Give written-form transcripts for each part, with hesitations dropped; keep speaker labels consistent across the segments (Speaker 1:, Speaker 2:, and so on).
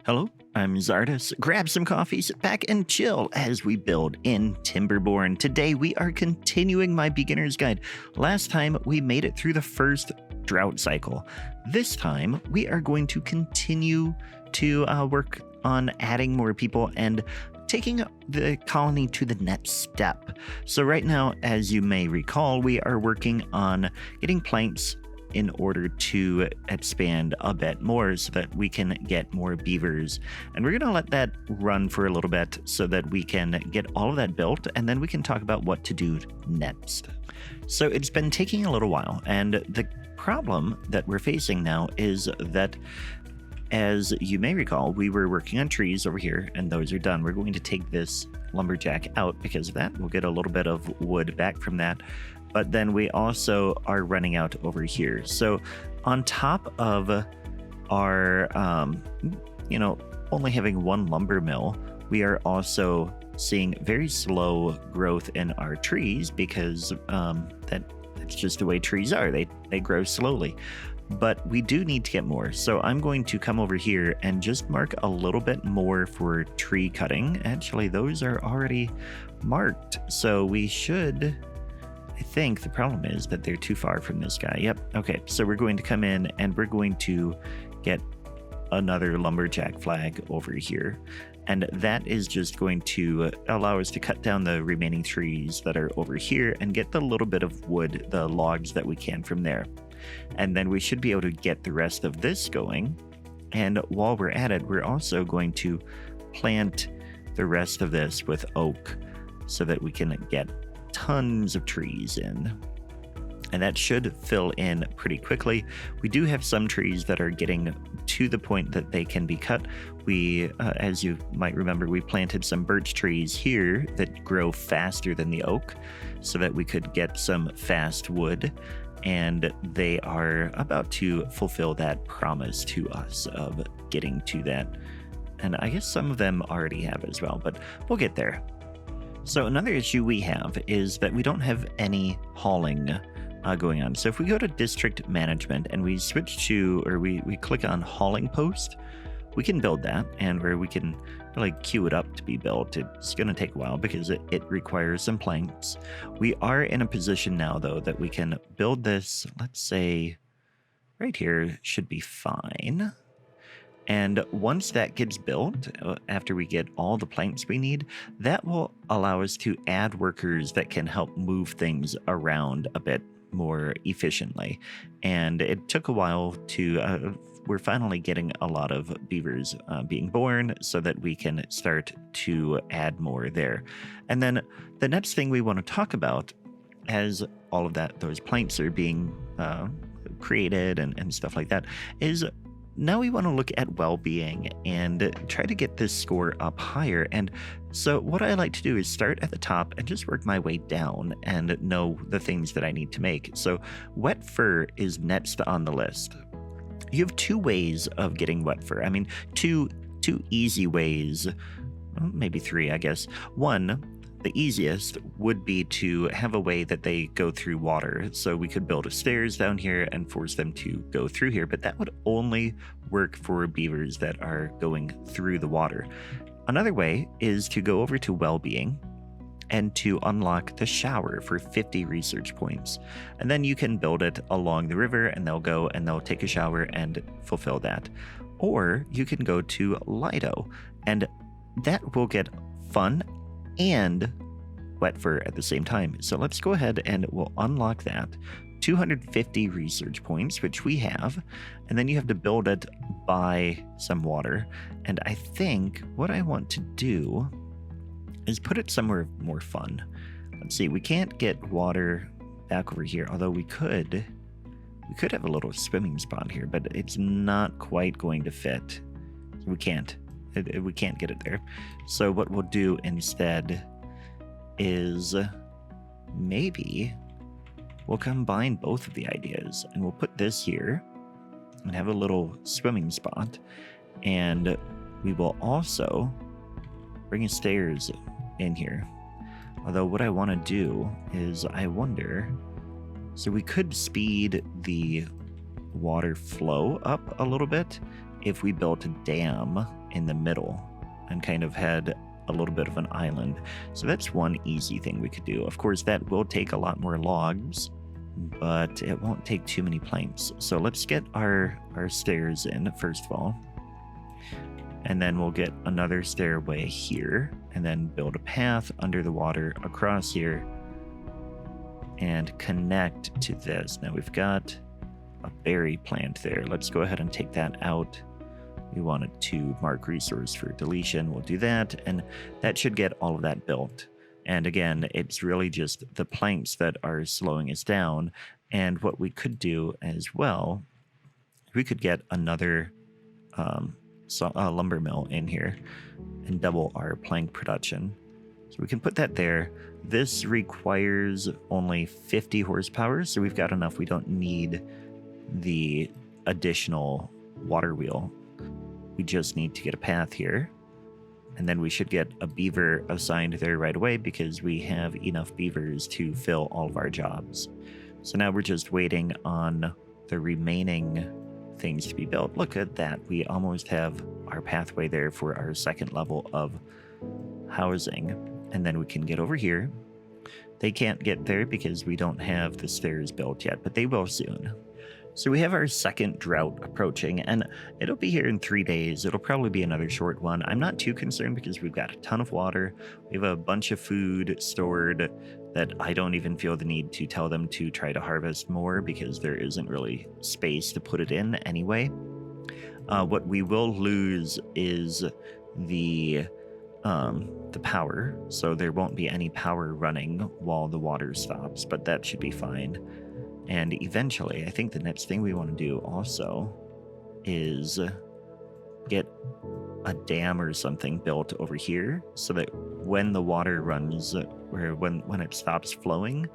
Speaker 1: Hello, I'm Czardus. Grab some coffee, sit back, and chill as we build in Timberborn. Today, we are continuing my beginner's guide. Last time, we made it through the first drought cycle. This time, we are going to continue to work on adding more people and taking the colony to the next step. So right now, as you may recall, we are working on getting planks in order to expand a bit more so that we can get more beavers. And we're going to let that run for a little bit so that we can get all of that built, and then we can talk about what to do next. So it's been taking a little while, and the problem that we're facing now is that, as you may recall, we were working on trees over here, and those are done. We're going to take this lumberjack out because of that. We'll get a little bit of wood back from that. But then we also are running out over here. So on top of our, only having one lumber mill, we are also seeing very slow growth in our trees because that's just the way trees are. They grow slowly. But we do need to get more. So I'm going to come over here and just mark a little bit more for tree cutting. Actually, those are already marked. So we should... I think the problem is that they're too far from this guy. Yep. Okay. So we're going to come in and we're going to get another lumberjack flag over here. And that is just going to allow us to cut down the remaining trees that are over here and get the little bit of wood, the logs that we can from there. And then we should be able to get the rest of this going. And while we're at it, we're also going to plant the rest of this with oak so that we can get tons of trees in, and that should fill in pretty quickly. We do have some trees that are getting to the point that they can be cut. We, as you might remember, we planted some birch trees here that grow faster than the oak so that we could get some fast wood, and they are about to fulfill that promise to us of getting to that. And I guess some of them already have as well, but we'll get there. So another issue we have is that we don't have any hauling going on. So if we go to district management and we switch to, or we click on hauling post, we can build that, and where we can really queue it up to be built. It's going to take a while because it requires some planks. We are in a position now, though, that we can build this. Let's say right here should be fine. And once that gets built, after we get all the planks we need, that will allow us to add workers that can help move things around a bit more efficiently. And it took a while to, we're finally getting a lot of beavers being born so that we can start to add more there. And then the next thing we want to talk about, as all of those planks are being created and stuff like that, is now we want to look at well-being and try to get this score up higher. And so what I like to do is start at the top and just work my way down and know the things that I need to make. So wet fur is next on the list. You have two ways of getting wet fur. I mean, two easy ways, maybe three, I guess. One, the easiest would be to have a way that they go through water. So we could build a stairs down here and force them to go through here, but that would only work for beavers that are going through the water. Another way is to go over to well-being and to unlock the shower for 50 research points. And then you can build it along the river and they'll go and they'll take a shower and fulfill that. Or you can go to Lido and that will get fun and wet fur at the same time. So let's go ahead and we'll unlock that. 250 research points, which we have, and then you have to build it by some water. And I think what I want to do is put it somewhere more fun. Let's see, we can't get water back over here, although we could have a little swimming spot here, but it's not quite going to fit. We can't get it there. So what we'll do instead is maybe we'll combine both of the ideas and we'll put this here and have a little swimming spot, and we will also bring stairs in here. Although what I want to do is I wonder, so we could speed the water flow up a little bit if we built a dam in the middle and kind of had a little bit of an island. So that's one easy thing we could do. Of course, that will take a lot more logs, but it won't take too many planks. So let's get our stairs in first of all. And then we'll get another stairway here and then build a path under the water across here and connect to this. Now we've got a berry plant there. Let's go ahead and take that out. We wanted to mark resource for deletion. We'll do that, and that should get all of that built. And again, it's really just the planks that are slowing us down. And what we could do as well, we could get another lumber mill in here and double our plank production. So we can put that there. This requires only 50 horsepower, so we've got enough. We don't need the additional water wheel. We just need to get a path here, and then we should get a beaver assigned there right away because we have enough beavers to fill all of our jobs. So now we're just waiting on the remaining things to be built. Look at that. We almost have our pathway there for our second level of housing. And then we can get over here. They can't get there because we don't have the stairs built yet, but they will soon. So we have our second drought approaching, and it'll be here in 3 days. It'll probably be another short one. I'm not too concerned because we've got a ton of water. We have a bunch of food stored that I don't even feel the need to tell them to try to harvest more because there isn't really space to put it in anyway. What we will lose is the power, so there won't be any power running while the water stops, but that should be fine. And eventually, I think the next thing we want to do also is get a dam or something built over here so that when the water runs, or when it stops flowing,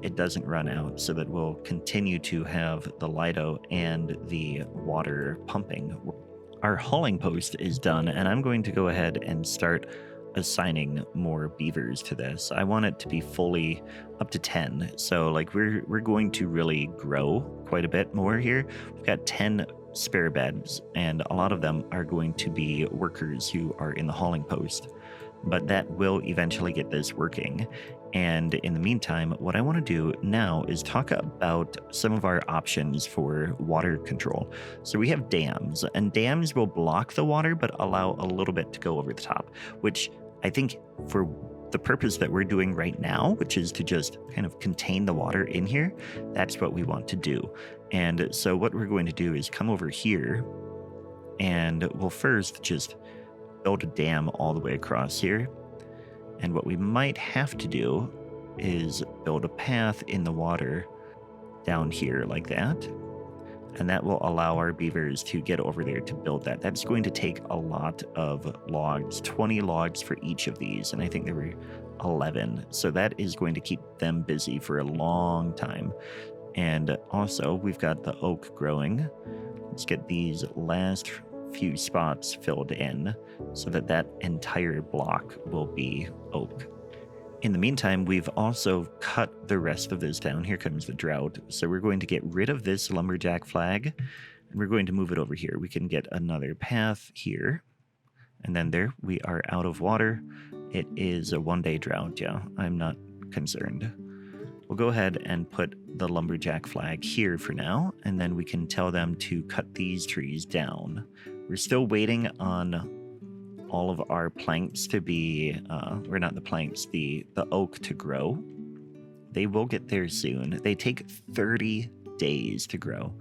Speaker 1: it doesn't run out, so that we'll continue to have the Lido and the water pumping. Our hauling post is done, and I'm going to go ahead and start assigning more beavers to this. I want it to be fully up to 10. So like we're going to really grow quite a bit more here. We've got 10 spare beds, and a lot of them are going to be workers who are in the hauling post. But that will eventually get this working. And in the meantime, what I want to do now is talk about some of our options for water control. So we have dams, and dams will block the water but allow a little bit to go over the top, which I think for the purpose that we're doing right now, which is to just kind of contain the water in here, that's what we want to do. And so what we're going to do is come over here, and we'll first just build a dam all the way across here. And what we might have to do is build a path in the water down here like that. And that will allow our beavers to get over there to build that. That's going to take a lot of logs, 20 logs for each of these. And I think there were 11. So that is going to keep them busy for a long time. And also we've got the oak growing. Let's get these last few spots filled in so that that entire block will be oak. In the meantime, we've also cut the rest of this down. Here comes the drought. So we're going to get rid of this lumberjack flag, and we're going to move it over here. We can get another path here, and then there we are out of water. It is a 1-day drought. Yeah, I'm not concerned. We'll go ahead and put the lumberjack flag here for now, and then we can tell them to cut these trees down. We're still waiting on all of our planks to be, or not the planks, the oak to grow. They will get there soon. They take 30 days to grow.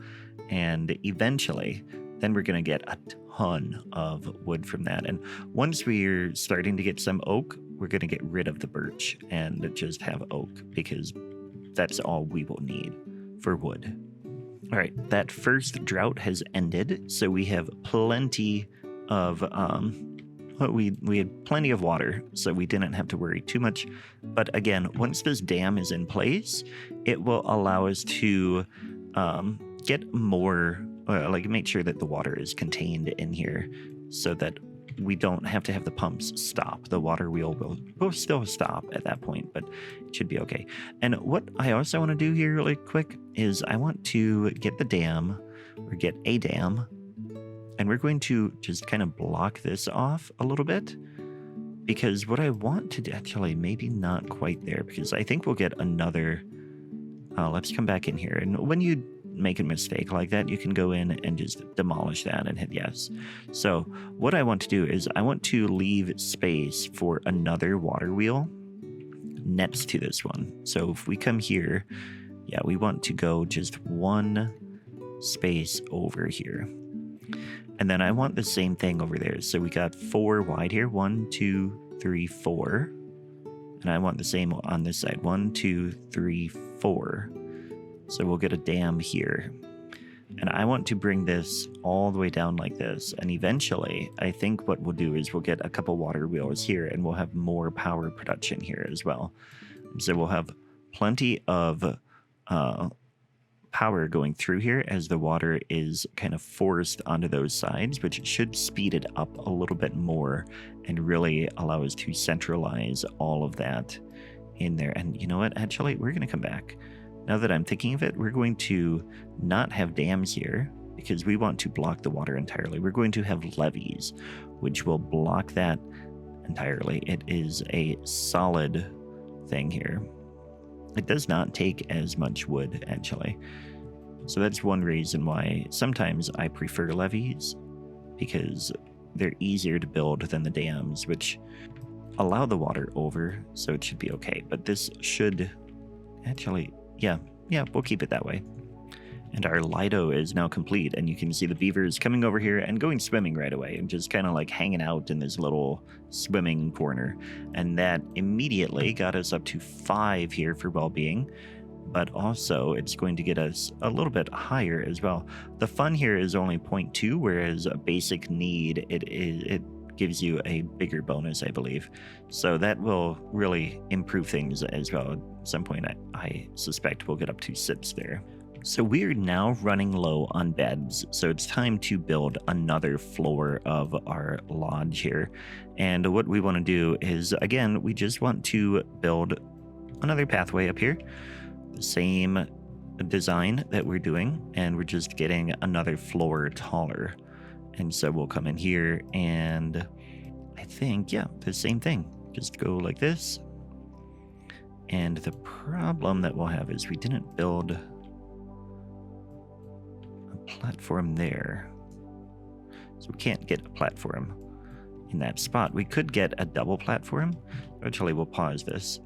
Speaker 1: And eventually, then we're going to get a ton of wood from that. And once we're starting to get some oak, we're going to get rid of the birch and just have oak, because that's all we will need for wood. All right, that first drought has ended, so we have plenty of we had plenty of water, so we didn't have to worry too much. But again, once this dam is in place, it will allow us to get more, make sure that the water is contained in here, so that we don't have to have the pumps stop. The water wheel will still stop at that point, but it should be okay. And what I also want to do here really quick is I want to get the dam, or get a dam, And we're going to just kind of block this off a little bit, because what I want to do, actually, maybe not quite there, because I think we'll get another. Let's come back in here. And when you make a mistake like that, you can go in and just demolish that and hit yes. So what I want to do is I want to leave space for another water wheel next to this one. So if we come here, yeah, we want to go just one space over here. And then I want the same thing over there. So we got 4 wide here. 1, 2, 3, 4. And I want the same on this side. 1, 2, 3, 4. So we'll get a dam here. And I want to bring this all the way down like this. And eventually, I think what we'll do is we'll get a couple water wheels here, and we'll have more power production here as well. So we'll have plenty of power going through here as the water is kind of forced onto those sides, which should speed it up a little bit more and really allow us to centralize all of that in there. And you know what? Actually, we're going to come back. Now that I'm thinking of it, we're going to not have dams here because we want to block the water entirely. We're going to have levees, which will block that entirely. It is a solid thing here. It does not take as much wood, actually. So that's one reason why sometimes I prefer levees, because they're easier to build than the dams, which allow the water over, so it should be okay. But this should actually, yeah, we'll keep it that way. And our Lido is now complete, and you can see the beavers coming over here and going swimming right away and just kind of like hanging out in this little swimming corner. And that immediately got us up to 5 here for well-being, but also it's going to get us a little bit higher as well. The fun here is only 0.2, whereas a basic need, it gives you a bigger bonus, I believe. So that will really improve things as well. At some point, I suspect we'll get up to 6 there. So we're now running low on beds, so it's time to build another floor of our lodge here. And what we want to do is, again, we just want to build another pathway up here, the same design that we're doing, and we're just getting another floor taller. And so we'll come in here and I think, yeah, the same thing. Just go like this. And the problem that we'll have is we didn't build platform there, so we can't get a platform in that spot. We could get a double platform. Actually, we'll pause this,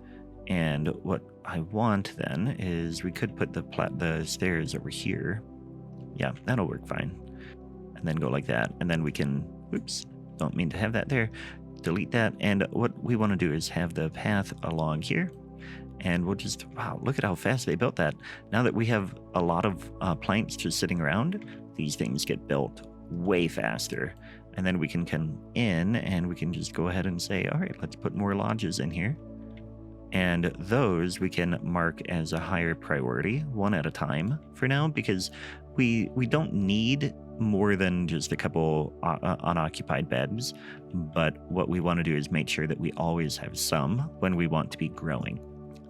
Speaker 1: and what I want then is we could put the stairs over here. Yeah, that'll work fine. And then go like that, and then we can, oops, don't mean to have that there, delete that. And what we want to do is have the path along here. And we'll just, wow, look at how fast they built that. Now that we have a lot of planks just sitting around, these things get built way faster. And then we can come in and we can just go ahead and say, all right, let's put more lodges in here. And those we can mark as a higher priority, one at a time for now, because we don't need more than just a couple unoccupied beds. But what we want to do is make sure that we always have some when we want to be growing.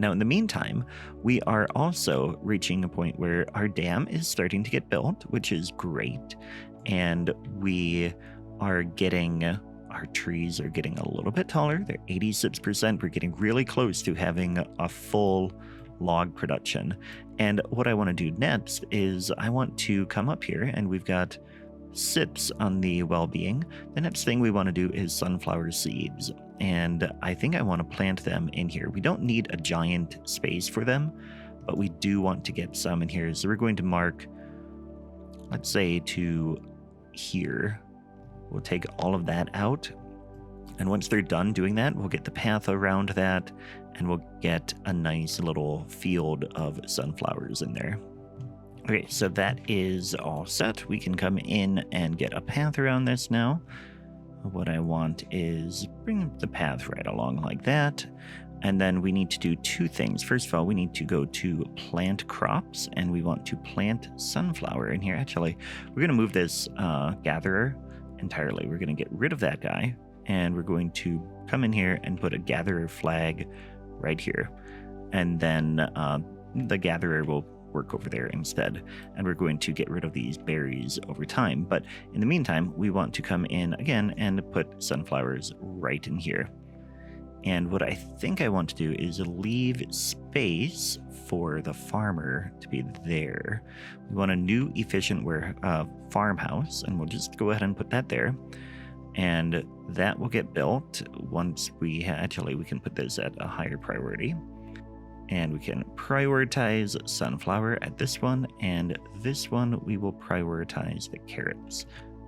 Speaker 1: Now, in the meantime, we are also reaching a point where our dam is starting to get built, which is great. And we are getting, our trees are getting a little bit taller. They're 86%. We're getting really close to having a full log production. And what I want to do next is I want to come up here, and we've got sips on the well-being. The next thing we want to do is sunflower seeds. And I think I want to plant them in here. We don't need a giant space for them, but we do want to get some in here. So we're going to mark, let's say, to here. We'll take all of that out. And once they're done doing that, we'll get the path around that, and we'll get a nice little field of sunflowers in there. Okay, so that is all set. We can come in and get a path around this now. What I want is bring the path right along like that. And then we need to do 2 things. First of all, we need to go to plant crops, and we want to plant sunflower in here. Actually, we're going to move this gatherer entirely. We're going to get rid of that guy, and we're going to come in here and put a gatherer flag right here. And then the gatherer will work over there instead. And we're going to get rid of these berries over time. But in the meantime, we want to come in again and put sunflowers right in here. And what I think I want to do is leave space for the farmer to be there. We want a new efficient farmhouse, and we'll just go ahead and put that there. And that will get built once we can put this at a higher priority. And we can prioritize sunflower at this one, and this one we will prioritize the carrots.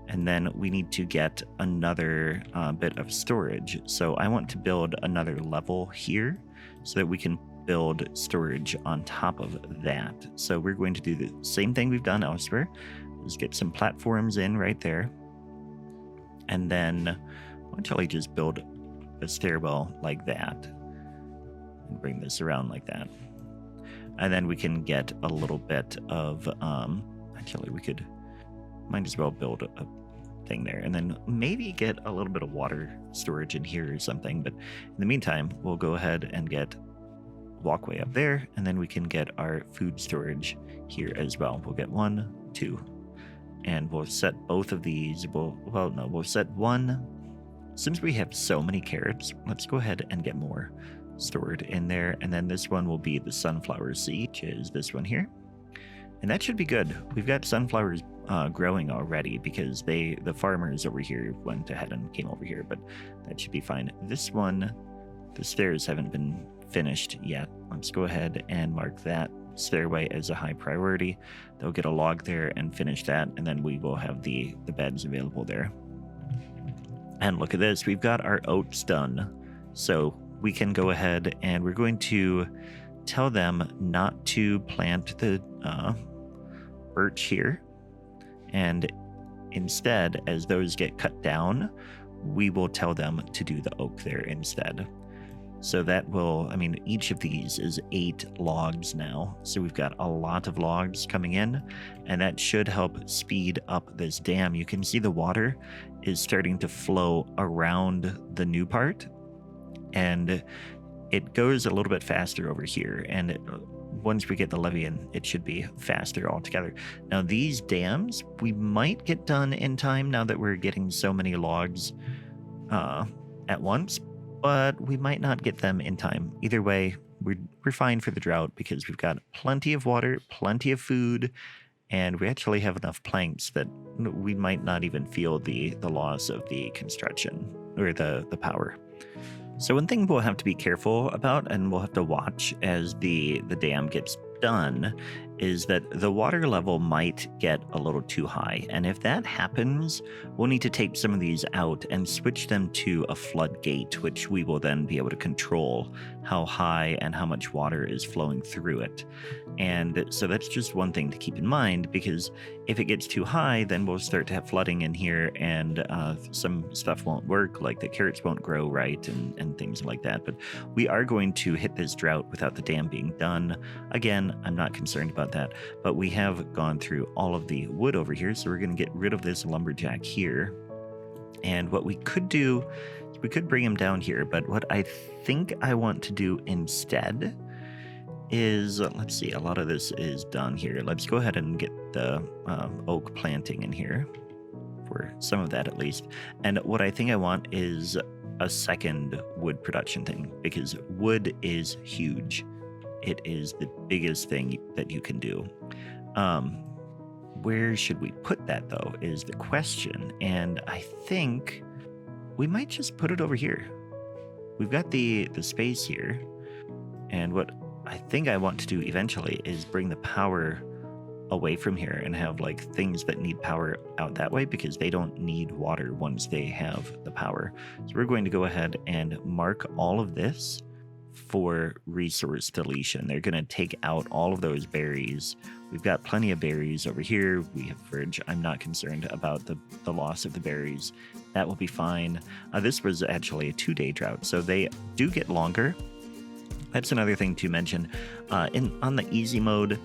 Speaker 1: And then we need to get another bit of storage. So I want to build another level here so that we can build storage on top of that. So we're going to do the same thing we've done elsewhere. Just get some platforms in right there. And then actually just build a stairwell like that. And bring this around like that. And then we can get a little bit of, might as well build a thing there, and then maybe get a little bit of water storage in here or something. But in the meantime, we'll go ahead and get walkway up there, and then we can get our food storage here as well. We'll get 1, 2, and we'll set both of these. We'll set one. Since we have so many carrots, let's go ahead and get more stored in there. And then this one will be the sunflower seed, which is this one here. And that should be good. We've got sunflowers growing already because the farmers over here went ahead and came over here, but that should be fine. This one, the stairs haven't been finished yet. Let's go ahead and mark that stairway as a high priority. They'll get a log there and finish that, and then we will have the beds available there. And look at this, we've got our oats done. So we can go ahead and we're going to tell them not to plant the birch here. And instead, as those get cut down, we will tell them to do the oak there instead. So that will, each of these is 8 logs now. So we've got a lot of logs coming in, and that should help speed up this dam. You can see the water is starting to flow around the new part, and it goes a little bit faster over here. And once we get the levee in, it should be faster altogether. Now, these dams, we might get done in time now that we're getting so many logs at once, but we might not get them in time. Either way, we're fine for the drought because we've got plenty of water, plenty of food, and we actually have enough planks that we might not even feel the loss of the construction or the power. So one thing we'll have to be careful about, and we'll have to watch as the dam gets done, is that the water level might get a little too high. And if that happens, we'll need to take some of these out and switch them to a floodgate, which we will then be able to control how high and how much water is flowing through it. And so that's just one thing to keep in mind, because if it gets too high, then we'll start to have flooding in here, and some stuff won't work, like the carrots won't grow right and things like that. But we are going to hit this drought without the dam being done. Again, I'm not concerned about that, but we have gone through all of the wood over here, so we're going to get rid of this lumberjack here. And what we could do is we could bring him down here, but what I think I want to do instead is, let's see, a lot of this is done here. Let's go ahead and get the oak planting in here for some of that at least. And what I think I want is a second wood production thing, because wood is huge. It is the biggest thing that you can do. Where should we put that, though, is the question. And I think we might just put it over here. We've got the space here. And what I think I want to do eventually is bring the power away from here and have like things that need power out that way, because they don't need water once they have the power. So we're going to go ahead and mark all of this for resource deletion. They're going to take out all of those berries. We've got plenty of berries over here. We have fridge. I'm not concerned about the loss of the berries. That will be fine. This was actually a 2-day drought, so they do get longer. That's another thing to mention. On the easy mode,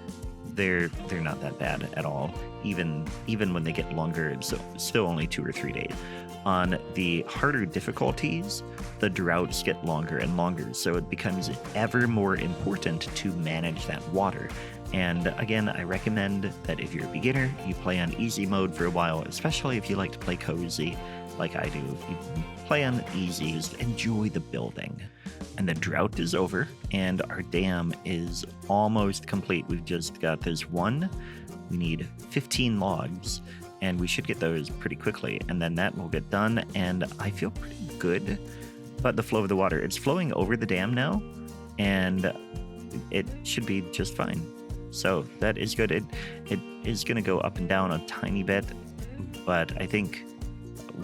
Speaker 1: they're not that bad at all. Even when they get longer, it's still only 2 or 3 days. On the harder difficulties, the droughts get longer and longer, so it becomes ever more important to manage that water. And again, I recommend that if you're a beginner, you play on easy mode for a while, especially if you like to play cozy like I do. If you play on easy, just enjoy the building. And the drought is over, and our dam is almost complete. We've just got this one. We need 15 logs, and we should get those pretty quickly, and then that will get done, and I feel pretty good about the flow of the water. It's flowing over the dam now, and it should be just fine. So that is good. It is going to go up and down a tiny bit, but I think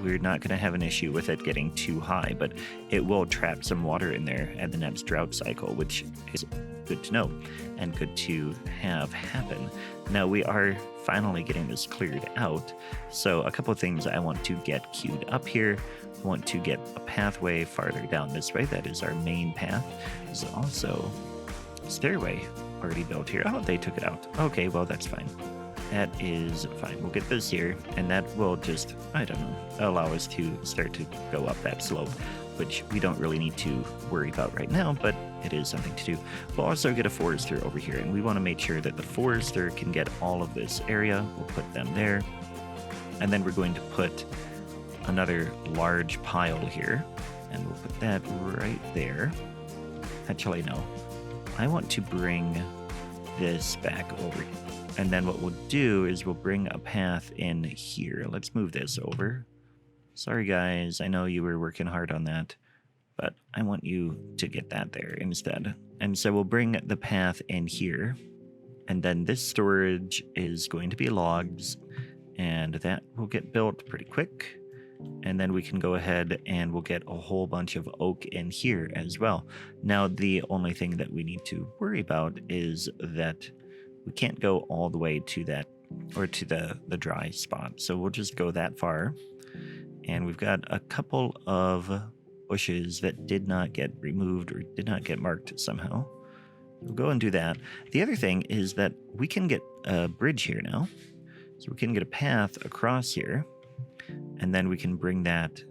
Speaker 1: we're not going to have an issue with it getting too high, but it will trap some water in there at the next drought cycle, which is good to know and good to have happen. Now we are finally getting this cleared out, so a couple of things I want to get queued up here. I want to get a pathway farther down this way. That is our main path. There's also a stairway already built here. Oh, they took it out. Okay, well, that's fine. That is fine. We'll get this here, and that will just, I don't know, allow us to start to go up that slope, which we don't really need to worry about right now, but it is something to do. We'll also get a forester over here, and we want to make sure that the forester can get all of this area. We'll put them there, and then we're going to put another large pile here, and we'll put that right there. Actually, no. I want to bring this back over. And then what we'll do is we'll bring a path in here. Let's move this over. Sorry, guys. I know you were working hard on that, but I want you to get that there instead. And so we'll bring the path in here. And then this storage is going to be logs, and that will get built pretty quick. And then we can go ahead and we'll get a whole bunch of oak in here as well. Now, the only thing that we need to worry about is that we can't go all the way to that, or to the dry spot. So we'll just go that far. And we've got a couple of bushes that did not get removed or did not get marked somehow. We'll go and do that. The other thing is that we can get a bridge here now. So we can get a path across here, and then we can bring that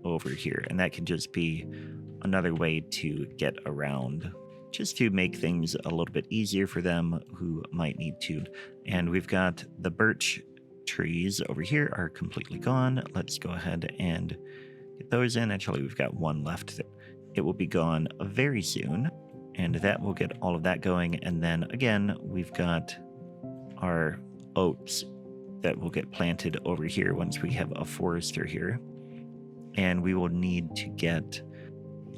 Speaker 1: over here. And that can just be another way to get around, just to make things a little bit easier for them who might need to. And we've got the birch trees over here are completely gone. Let's go ahead and get those in. Actually, we've got one left. It will be gone very soon, and that will get all of that going. And then again, we've got our oats that will get planted over here once we have a forester here. And we will need to get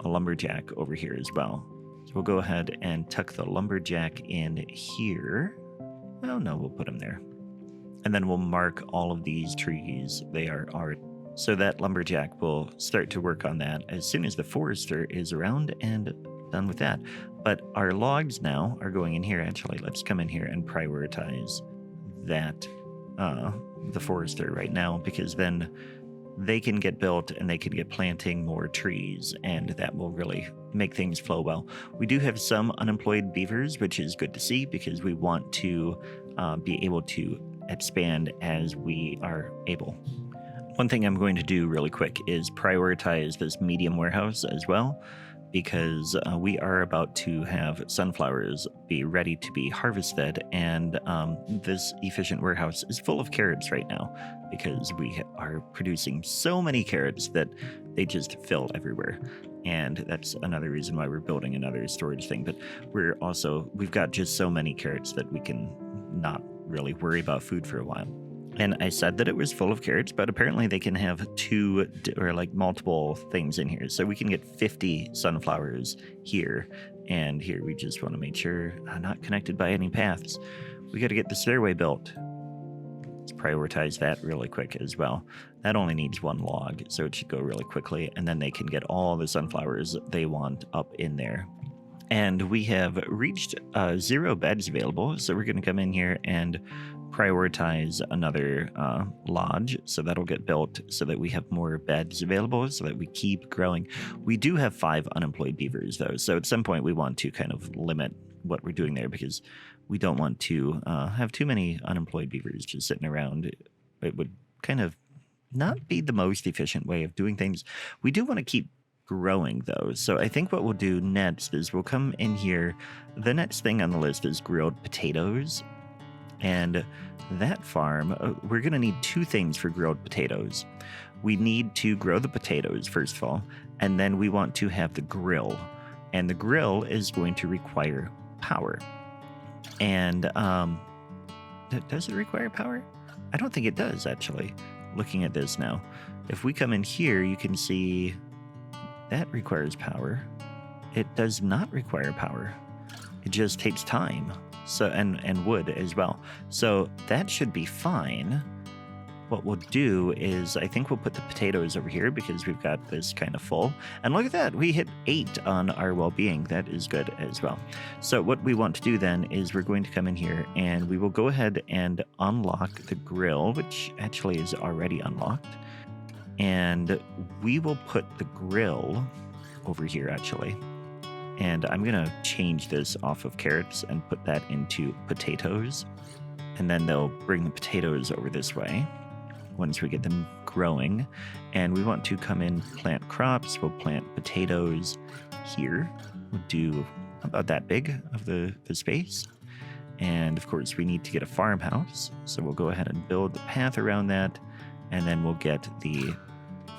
Speaker 1: a lumberjack over here as well. So we'll go ahead and tuck the lumberjack in here. Well, no, we'll put him there. And then we'll mark all of these trees. They are art. So that lumberjack will start to work on that as soon as the forester is around and done with that. But our logs now are going in here. Actually, let's come in here and prioritize that, the forester right now, because then they can get built and they can get planting more trees, and that will really make things flow well. We do have some unemployed beavers, which is good to see, because we want to be able to expand as we are able. One thing I'm going to do really quick is prioritize this medium warehouse as well, because we are about to have sunflowers be ready to be harvested, and this efficient warehouse is full of carrots right now, because we are producing so many carrots that they just fill everywhere. And that's another reason why we're building another storage thing. But we've got just so many carrots that we can not really worry about food for a while. And I said that it was full of carrots, but apparently they can have two or like multiple things in here. So we can get 50 sunflowers here. And here we just want to make sure not connected by any paths. We got to get the stairway built. Let's prioritize that really quick as well. That only needs one log, so it should go really quickly. And then they can get all the sunflowers they want up in there. And we have reached 0 beds available. So we're going to come in here and prioritize another lodge, so that'll get built so that we have more beds available, so that we keep growing. We do have 5 unemployed beavers though, so at some point we want to kind of limit what we're doing there, because we don't want to have too many unemployed beavers just sitting around. It would kind of not be the most efficient way of doing things. We do want to keep growing though. So I think what we'll do next is we'll come in here. The next thing on the list is grilled potatoes. And that farm, we're going to need two things for grilled potatoes. We need to grow the potatoes, first of all, and then we want to have the grill. And the grill is going to require power. And does it require power? I don't think it does, actually, looking at this now. If we come in here, you can see that requires power. It does not require power. It just takes time. So and wood as well. So that should be fine. What we'll do is I think we'll put the potatoes over here because we've got this kind of full. And look at that, we hit 8 on our well-being. That is good as well. So what we want to do then is we're going to come in here and we will go ahead and unlock the grill, which actually is already unlocked. And we will put the grill over here actually. And I'm going to change this off of carrots and put that into potatoes. And then they'll bring the potatoes over this way once we get them growing. And we want to come in, plant crops. We'll plant potatoes here. We'll do about that big of the space. And of course, we need to get a farmhouse. So we'll go ahead and build the path around that. And then we'll get the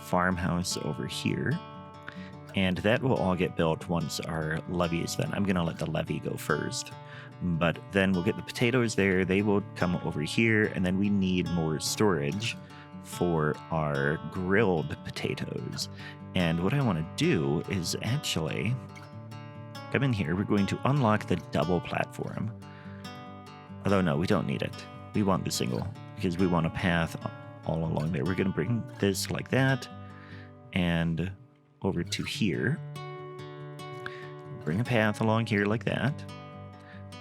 Speaker 1: farmhouse over here. And that will all get built once our levee is done. I'm going to let the levee go first. But then we'll get the potatoes there. They will come over here. And then we need more storage for our grilled potatoes. And what I want to do is actually come in here. We're going to unlock the double platform. Although, no, we don't need it. We want the single because we want a path all along there. We're going to bring this like that. And over to here, bring a path along here like that,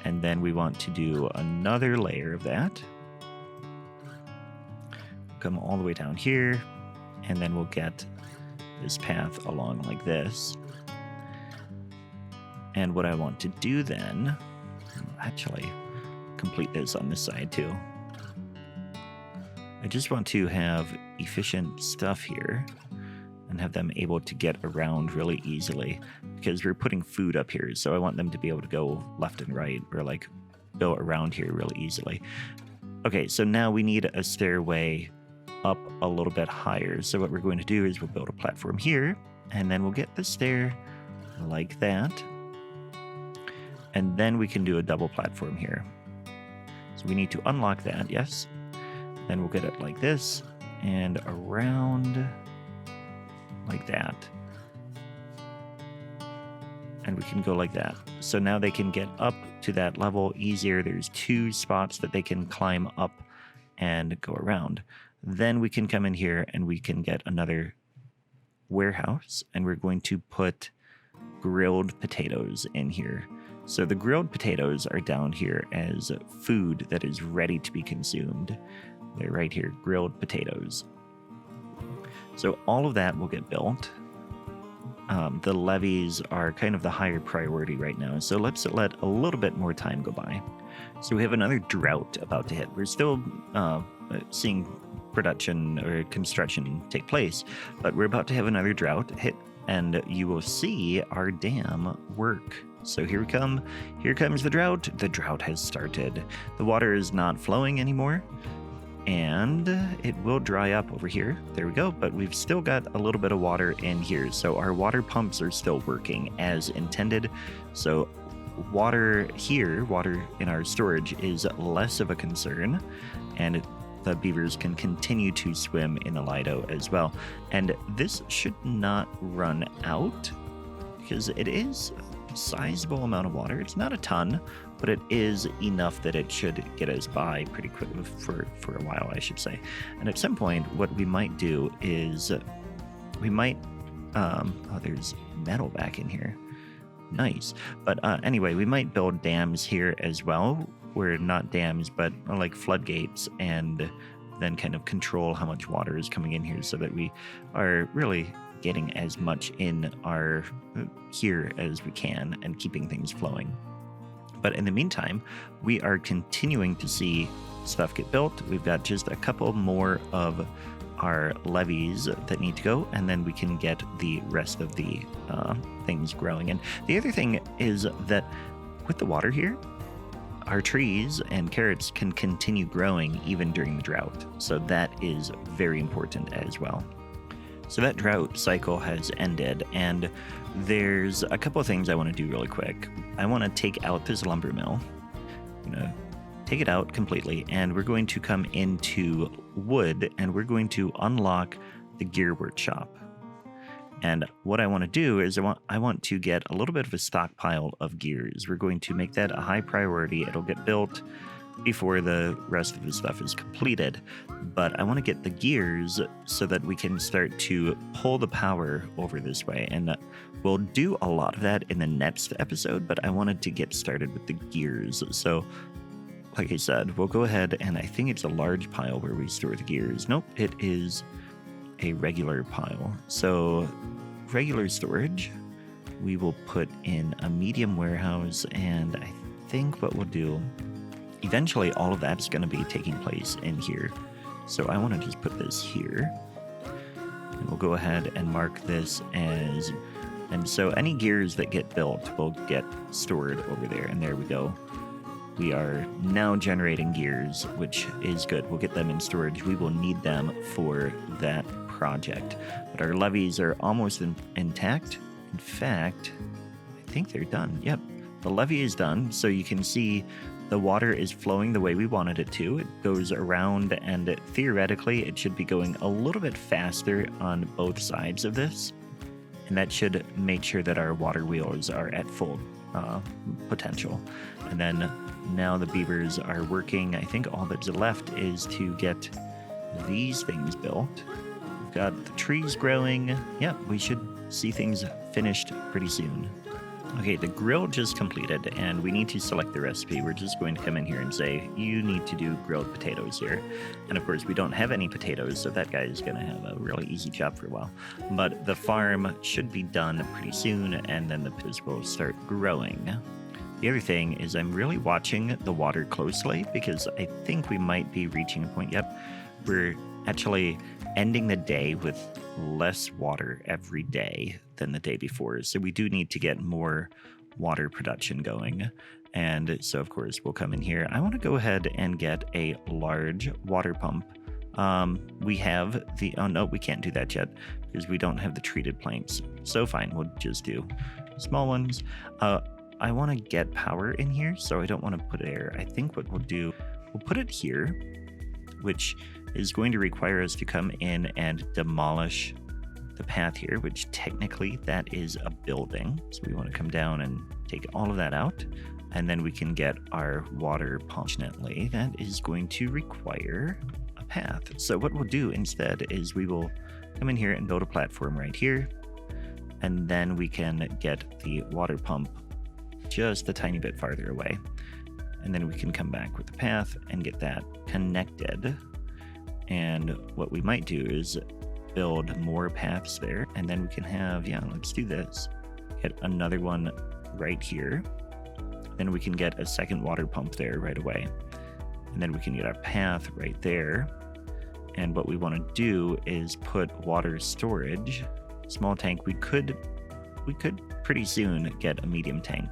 Speaker 1: and then we want to do another layer of that, come all the way down here, and then we'll get this path along like this. And what I want to do then, actually complete this on this side too. I just want to have efficient stuff here and have them able to get around really easily because we're putting food up here. So I want them to be able to go left and right or like go around here really easily. Okay, so now we need a stairway up a little bit higher. So what we're going to do is we'll build a platform here and then we'll get the stair like that. And then we can do a double platform here. So we need to unlock that, yes. Then we'll get it like this and around like that. And we can go like that. So now they can get up to that level easier. There's 2 spots that they can climb up and go around. Then we can come in here and we can get another warehouse and we're going to put grilled potatoes in here. So the grilled potatoes are down here as food that is ready to be consumed. They're right here, grilled potatoes. So all of that will get built. The levees are kind of the higher priority right now. So let's let a little bit more time go by. So we have another drought about to hit. We're still seeing production or construction take place, but we're about to have another drought hit and you will see our dam work. So here we come. Here comes the drought. The drought has started. The water is not flowing anymore. And it will dry up over here. There we go. But we've still got a little bit of water in here. So our water pumps are still working as intended. So water here, water in our storage is less of a concern. And the beavers can continue to swim in the Lido as well. And this should not run out because it is a sizable amount of water. It's not a ton, but it is enough that it should get us by pretty quickly for a while, I should say. And at some point, what we might do is we might, oh, there's metal back in here. Nice. But anyway, we might build dams here as well. We're not dams, but like floodgates, and then kind of control how much water is coming in here so that we are really getting as much in our here as we can and keeping things flowing. But in the meantime, we are continuing to see stuff get built. We've got just a couple more of our levees that need to go, and then we can get the rest of the things growing. And the other thing is that with the water here, our trees and carrots can continue growing even during the drought. So that is very important as well. So that drought cycle has ended, and there's a couple of things I want to do really quick. I want to take out this lumber mill. I'm going to take it out completely, and we're going to come into wood, and we're going to unlock the gear workshop. And what I want to do is I want to get a little bit of a stockpile of gears. We're going to make that a high priority. It'll get built before the rest of the stuff is completed. But I want to get the gears so that we can start to pull the power over this way. And we'll do a lot of that in the next episode, but I wanted to get started with the gears. So like I said, we'll go ahead, and I think it's a large pile where we store the gears. Nope, it is a regular pile. So regular storage, we will put in a medium warehouse, and I think what we'll do, eventually all of that's going to be taking place in here. So I want to just put this here, and we'll go ahead and mark this as, and so any gears that get built will get stored over there, and there we go. We are now generating gears, which is good. We'll get them in storage. We will need them for that project. But our levees are almost intact. In fact, I think they're done. Yep, the levee is done. So you can see the water is flowing the way we wanted it to. It goes around, and theoretically, it should be going a little bit faster on both sides of this. And that should make sure that our water wheels are at full potential. And then now the beavers are working. I think all that's left is to get these things built. We've got the trees growing. Yeah, we should see things finished pretty soon. Okay, the grill just completed, and we need to select the recipe. We're just going to come in here and say, you need to do grilled potatoes here. And of course, we don't have any potatoes, so that guy is going to have a really easy job for a while. But the farm should be done pretty soon, and then the potatoes will start growing. The other thing is I'm really watching the water closely, because I think we might be reaching a point. Yep, we're actually ending the day with less water every day than the day before. So we do need to get more water production going. And so, of course, we'll come in here. I want to go ahead and get a large water pump. We have the, oh no, we can't do that yet because we don't have the treated planks. So fine, we'll just do small ones. I want to get power in here, so I don't want to put air. I think what we'll do, we'll put it here, which is going to require us to come in and demolish the path here, which technically that is a building. So we want to come down and take all of that out, and then we can get our water pump. Fortunately, that is going to require a path. So what we'll do instead is we will come in here and build a platform right here, and then we can get the water pump just a tiny bit farther away. And then we can come back with the path and get that connected. And what we might do is build more paths there, and then we can have, yeah, let's do this. Get another one right here. Then we can get a second water pump there right away. And then we can get our path right there. And what we want to do is put water storage, small tank. We could pretty soon get a medium tank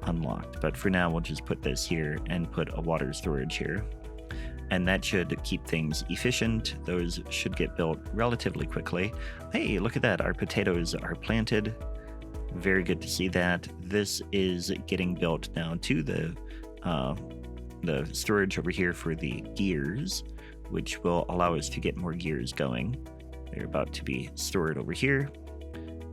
Speaker 1: unlocked, but for now we'll just put this here and put a water storage here. And that should keep things efficient. Those should get built relatively quickly. Hey, look at that. Our potatoes are planted. Very good to see that. This is getting built now to the storage over here for the gears, which will allow us to get more gears going. They're about to be stored over here.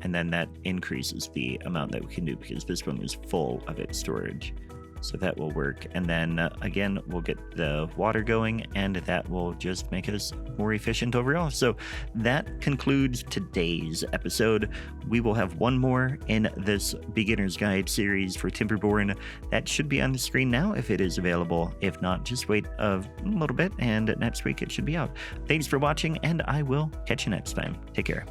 Speaker 1: And then that increases the amount that we can do because this one was full of its storage. So that will work. And then again, we'll get the water going, and that will just make us more efficient overall. So that concludes today's episode. We will have one more in this Beginner's Guide series for Timberborn. That should be on the screen now if it is available. If not, just wait a little bit, and next week it should be out. Thanks for watching, and I will catch you next time. Take care.